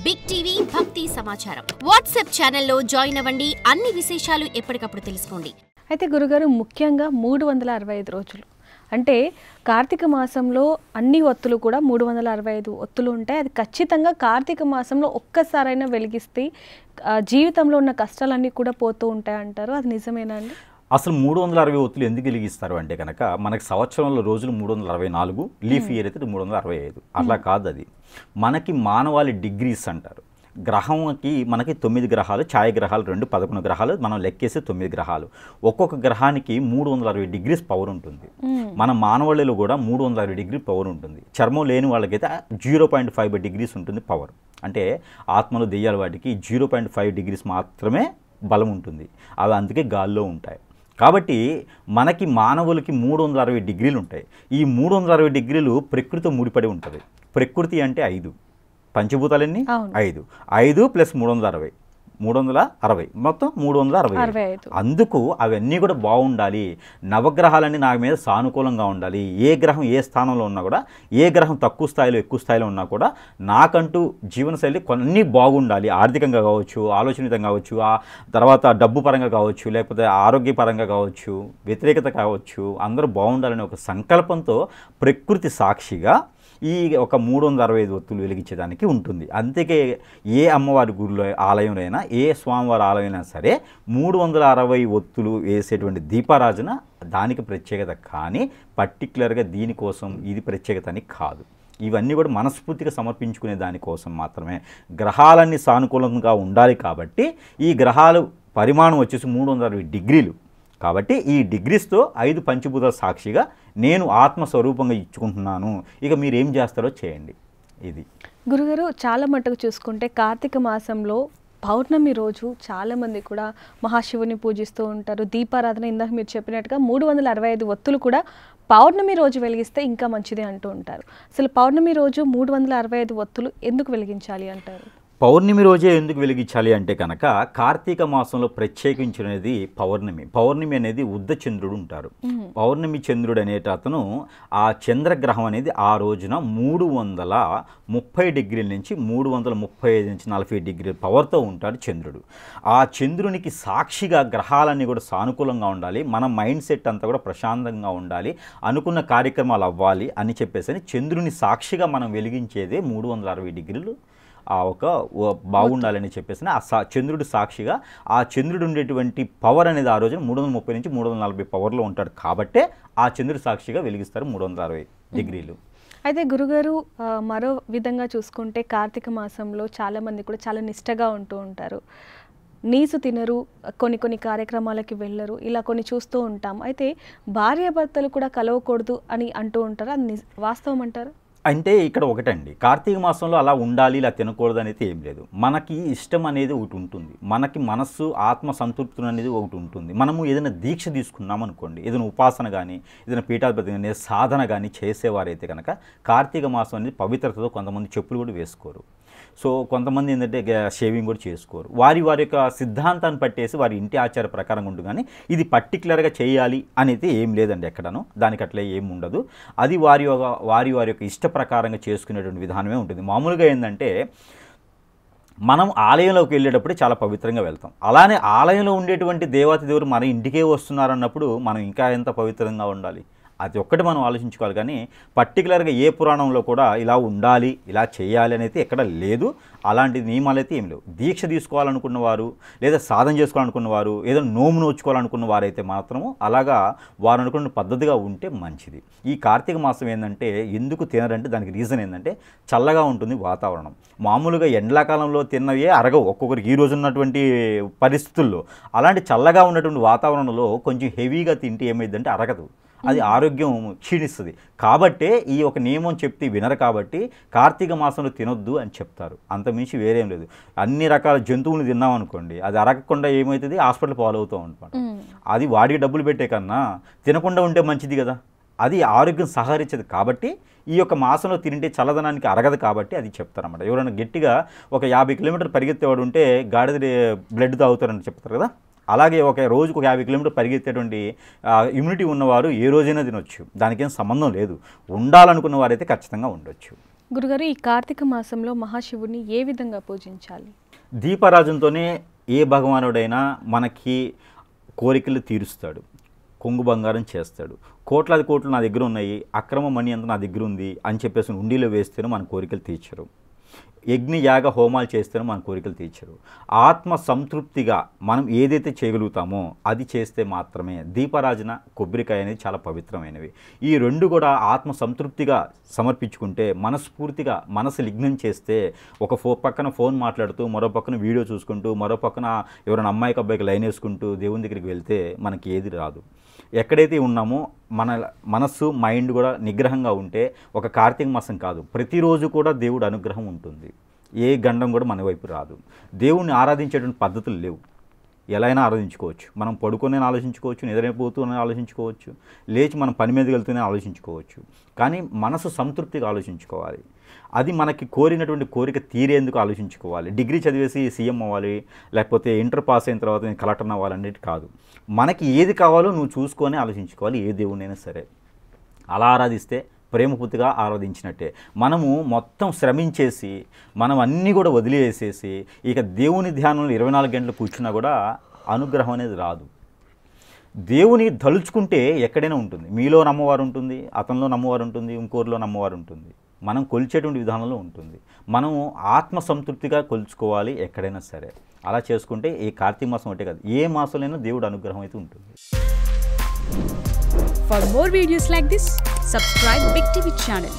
Big TV భక్తి సమాచారం WhatsApp ఛానల్లో జాయిన్ అవ్వండి. అన్ని విశేషాలు ఎప్పటికప్పుడు తెలుసుకోండి. అయితే గురుగారు ముఖ్యంగా 365 రోజులు అంటే కార్తీక మాసంలో అన్ని ఒత్తులు కూడా 365 ఒత్తులు ఉంటాయి. అది ఖచ్చితంగా కార్తీక మాసంలో ఒక్కసారైనా వెలిగిస్తే జీవితంలో ఉన్న కష్టాలన్నీ కూడా పోతూ ఉంటాయి అంటారు. అది నిజమేనా అండి? అసలు 360 ఒత్తులు ఎందుకు వెలిగిస్తారు అంటే కనుక మనకి సంవత్సరంలో రోజులు 364, లీఫ్ ఇయర్ అయితే 365. అట్లా కాదు, అది మనకి మానవాళి డిగ్రీస్ అంటారు. గ్రహంకి మనకి 9 గ్రహాలు, ఛాయాగ్రహాలు 2, 11 గ్రహాలు, మనం లెక్కేసి 9 గ్రహాలు. ఒక్కొక్క గ్రహానికి 360 డిగ్రీస్ పవర్ ఉంటుంది. మన మానవాళిలో కూడా 360 డిగ్రీ పవర్ ఉంటుంది. చర్మం లేని వాళ్ళకైతే 0.5 డిగ్రీస్ ఉంటుంది పవర్. అంటే ఆత్మలు దెయ్యాల వాటికి 0.5 డిగ్రీస్ మాత్రమే బలం ఉంటుంది. అవి అందుకే గాల్లో ఉంటాయి. కాబట్టి మనకి మానవులకి 360 డిగ్రీలు ఉంటాయి. ఈ 360 డిగ్రీలు ప్రకృతితో ముడిపడి ఉంటుంది. ప్రకృతి అంటే 5, పంచభూతాలన్నీ 5, 5 + 360, 360, మొత్తం 365. అందుకు అవన్నీ కూడా బాగుండాలి. నవగ్రహాలన్నీ నా మీద సానుకూలంగా ఉండాలి. ఏ గ్రహం ఏ స్థానంలో ఉన్నా కూడా, ఏ గ్రహం తక్కువ స్థాయిలో ఎక్కువ స్థాయిలో ఉన్నా కూడా నాకంటూ జీవనశైలి కొన్ని బాగుండాలి. ఆర్థికంగా కావచ్చు, ఆలోచనీతంగా కావచ్చు, ఆ తర్వాత డబ్బు పరంగా కావచ్చు, లేకపోతే ఆరోగ్యపరంగా కావచ్చు, వ్యతిరేకత కావచ్చు, అందరూ బాగుండాలనే ఒక సంకల్పంతో ప్రకృతి సాక్షిగా ఈ ఒక 365 ఒత్తులు వెలిగించేదానికి ఉంటుంది. అందుకే ఏ అమ్మవారి గుడిలో ఆలయంలో ఏ స్వామివారి ఆలయమైనా సరే 360 ఒత్తులు వేసేటువంటి దీపారాజన దానికి ప్రత్యేకత. కానీ పర్టికులర్గా దీనికోసం ఇది ప్రత్యేకత అని కాదు. ఇవన్నీ కూడా మనస్ఫూర్తిగా సమర్పించుకునే దానికోసం మాత్రమే. గ్రహాలన్నీ సానుకూలంగా ఉండాలి కాబట్టి ఈ గ్రహాలు పరిమాణం వచ్చేసి 360 డిగ్రీలు. కాబట్టి ఈ డిగ్రీస్తో 5 పంచభూతాల సాక్షిగా నేను ఆత్మస్వరూపంగా ఇచ్చుకుంటున్నాను. ఇక మీరు ఏం చేస్తారో చేయండి. ఇది గురుగారు చాలా మట్టుకు చూసుకుంటే కార్తీక మాసంలో పౌర్ణమి రోజు చాలామంది కూడా మహాశివుని పూజిస్తూ ఉంటారు. దీపారాధన ఇందాక మీరు చెప్పినట్టుగా 365 ఒత్తులు కూడా పౌర్ణమి రోజు వెలిగిస్తే ఇంకా మంచిది అంటూ ఉంటారు. అసలు పౌర్ణమి రోజు 365 ఒత్తులు ఎందుకు వెలిగించాలి అంటారు? పౌర్ణమి రోజే ఎందుకు వెలిగించాలి అంటే కనుక కార్తీక మాసంలో ప్రత్యేకించినది పౌర్ణమి. పౌర్ణమి అనేది ఉద్ద చంద్రుడు ఉంటారు. పౌర్ణమి చంద్రుడు అనేట అతను ఆ చంద్రగ్రహం అనేది ఆ రోజున 330 డిగ్రీల నుంచి 335 నుంచి 40 డిగ్రీల పవర్తో ఉంటాడు చంద్రుడు. ఆ చంద్రునికి సాక్షిగా గ్రహాలన్నీ కూడా సానుకూలంగా ఉండాలి. మన మైండ్ సెట్ అంతా కూడా ప్రశాంతంగా ఉండాలి, అనుకున్న కార్యక్రమాలు అవ్వాలి అని చెప్పేసి చంద్రుని సాక్షిగా మనం వెలిగించేదే 360 డిగ్రీలు ఒక బాగుండాలని చెప్పేసి ఆ చంద్రుడి సాక్షిగా ఆ చంద్రుడు ఉండేటువంటి పవర్ అనేది ఆ రోజున 330 నుంచి 340 పవర్లో ఉంటాడు. కాబట్టే ఆ చంద్రుడి సాక్షిగా వెలిగిస్తారు 360 డిగ్రీలు. అయితే గురుగారు మరో విధంగా చూసుకుంటే కార్తీక మాసంలో చాలామంది కూడా చాలా నిష్టగా ఉంటూ ఉంటారు. నీసు తినరు, కొన్ని కార్యక్రమాలకి వెళ్ళరు, ఇలా కొన్ని చూస్తూ ఉంటాం. అయితే భార్యాభర్తలు కూడా కలవకూడదు అని అంటూ ఉంటారు. అది వాస్తవం అంటారు? అంటే ఇక్కడ ఒకటండి, కార్తీక మాసంలో అలా ఉండాలి ఇలా తినకూడదు అనేది ఏం లేదు. మనకి ఇష్టం అనేది ఒకటి ఉంటుంది, మనకి మనస్సు ఆత్మ సంతృప్తి అనేది ఒకటి ఉంటుంది. మనము ఏదైనా దీక్ష తీసుకున్నాం అనుకోండి, ఏదైనా ఉపాసన కానీ ఏదైనా పీఠాధిపతి కానీ సాధన కానీ చేసేవారైతే కనుక కార్తీక మాసం అనేది పవిత్రతతో కొంతమంది చెప్పులు కూడా వేసుకోరు. సో కొంతమంది ఏంటంటే షేవింగ్ కూడా చేసుకోరు. వారి యొక్క సిద్ధాంతాన్ని పట్టేసి వారి ఇంటి ఆచార ప్రకారంగా ఉంటుంది. కానీ ఇది పర్టికులర్గా చేయాలి అనేది ఏం లేదండి ఎక్కడనో, దానికి అట్లా ఏం ఉండదు. అది వారి యొక్క ఇష్ట ప్రకారంగా చేసుకునేటువంటి విధానమే ఉంటుంది. మామూలుగా ఏంటంటే మనం ఆలయంలోకి వెళ్ళేటప్పుడు చాలా పవిత్రంగా వెళ్తాం. అలానే ఆలయంలో ఉండేటువంటి దేవత దేవుడు మన ఇంటికే వస్తున్నారన్నప్పుడు మనం ఇంకా ఎంత పవిత్రంగా ఉండాలి, అది ఒక్కటి మనం ఆలోచించుకోవాలి. కానీ పర్టికులర్గా ఏ పురాణంలో కూడా ఇలా ఉండాలి ఇలా చేయాలి అనేది ఎక్కడ లేదు. అలాంటి నియమాలు అయితే ఏం లేవు. దీక్ష తీసుకోవాలనుకున్న వారు లేదా సాధన చేసుకోవాలనుకున్న వారు ఏదో నోము నోచుకోవాలనుకున్న వారైతే మాత్రము అలాగా వారు అనుకున్న పద్ధతిగా ఉంటే మంచిది. ఈ కార్తీక మాసం ఏంటంటే ఎందుకు తినరంటే దానికి రీజన్ ఏంటంటే చల్లగా ఉంటుంది వాతావరణం. మామూలుగా ఎండాకాలంలో తిన్నవే అరగవు ఒక్కొక్కరికి ఈ రోజు ఉన్నటువంటి పరిస్థితుల్లో. అలాంటి చల్లగా ఉన్నటువంటి వాతావరణంలో కొంచెం హెవీగా తింటే ఏమైందంటే అరగదు, అది ఆరోగ్యం క్షీణిస్తుంది. కాబట్టే ఈ ఒక నియమం చెప్తే వినరు. కాబట్టి కార్తీక మాసంలో తినొద్దు అని చెప్తారు. అంతమించి వేరేం లేదు. అన్ని రకాల జంతువులు తిన్నామనుకోండి, అది అరగకుండా ఏమవుతుంది, హాస్పిటల్ పాలవుతూ ఉంటాం. అది వాడికి డబ్బులు పెట్టే కన్నా తినకుండా ఉంటే మంచిది కదా, అది ఆరోగ్యం సహకరించదు. కాబట్టి ఈ యొక్క మాసంలో తింటే చల్లదనానికి అరగదు కాబట్టి అది చెప్తారన్నమాట. ఎవరైనా గట్టిగా ఒక 50 కిలోమీటర్లు పరిగెత్తేవాడు ఉంటే గాడిద బ్లడ్ తాగుతారని చెప్తారు కదా, అలాగే ఒక రోజుకు 50 కిలోమీటర్లు పరిగెత్తేటువంటి ఇమ్యూనిటీ ఉన్నవారు ఏ రోజైనా తినొచ్చు, దానికేం సంబంధం లేదు. ఉండాలనుకున్న వారైతే ఖచ్చితంగా ఉండొచ్చు. గురుగారు, ఈ కార్తీక మాసంలో మహాశివుడిని ఏ విధంగా పూజించాలి? దీపారాజనతోనే ఏ భగవానుడైనా మనకి కోరికలు తీరుస్తాడు, కొంగు బంగారం చేస్తాడు. కోట్లాది కోట్లు నా దగ్గర ఉన్నాయి, అక్రమ మణి అంతా నా దగ్గర ఉంది అని చెప్పేసి ఉండిలో వేస్తేనే మన కోరికలు తీర్చరు. యజ్ఞ యాగ హోమాలు చేస్తేనే మన కోరికలు తీర్చరు. ఆత్మ సంతృప్తిగా మనం ఏదైతే చేయగలుగుతామో అది చేస్తే మాత్రమే. దీపారాజన, కొబ్బరికాయ అనేది చాలా పవిత్రమైనవి. ఈ రెండు కూడా ఆత్మ సంతృప్తిగా సమర్పించుకుంటే, మనస్ఫూర్తిగా మనసు లిగ్నం చేస్తే, ఒక పక్కన ఫోన్ మాట్లాడుతూ, మరో పక్కన వీడియో చూసుకుంటూ, మరో పక్కన ఎవరైనా అమ్మాయికి అబ్బాయికి లైన్ వేసుకుంటూ దేవుని దగ్గరికి వెళ్తే మనకి ఏది రాదు. ఎక్కడైతే ఉన్నామో మన మనస్సు మైండ్ కూడా నిగ్రహంగా ఉంటే, ఒక కార్తీక మాసం కాదు, ప్రతిరోజు కూడా దేవుడు అనుగ్రహం ఉంటుంది. ఏ గండం కూడా మన వైపు రాదు. దేవుణ్ణి ఆరాధించేటువంటి పద్ధతులు లేవు. ఎలా అయినా ఆరాధించుకోవచ్చు. మనం పడుకునే ఆలోచించుకోవచ్చు, నిద్రపోతూనే ఆలోచించుకోవచ్చు, లేచి మనం పని మీదకి వెళ్తూనే ఆలోచించుకోవచ్చు. కానీ మనసు సంతృప్తిగా ఆలోచించుకోవాలి. అది మనకి కోరినటువంటి కోరిక తీరేందుకు ఆలోచించుకోవాలి. డిగ్రీ చదివేసి సీఎం అవ్వాలి, లేకపోతే ఇంటర్ పాస్ అయిన తర్వాత నేను కలెక్టర్ అవ్వాలనేది కాదు. మనకి ఏది కావాలో నువ్వు చూసుకొని ఆలోచించుకోవాలి. ఏ దేవుణ్ణైనా సరే అలా ఆరాధిస్తే ప్రేమపూర్తిగా ఆరాధించినట్టే. మనము మొత్తం శ్రమించేసి మనం అన్నీ కూడా వదిలేసేసి ఇక దేవుని ధ్యానంలో 24 గంటలు కూర్చున్నా కూడా అనుగ్రహం అనేది రాదు. దేవుని తలుచుకుంటే ఎక్కడైనా ఉంటుంది. మీలో నమ్మవారు ఉంటుంది, అతనిలో నమ్మవారు ఉంటుంది, ఇంకోరిలో నమ్మవారు ఉంటుంది. మనం కొలిచేటువంటి విధానంలో ఉంటుంది. మనం ఆత్మ సంతృప్తిగా కొలుచుకోవాలి ఎక్కడైనా సరే. అలా చేసుకుంటే ఈ కార్తీక మాసం ఒకటే కాదు, ఏ మాసంలోనైనా దేవుడు అనుగ్రహం అయితే ఉంటుంది. For more videos like this, subscribe Big TV channel.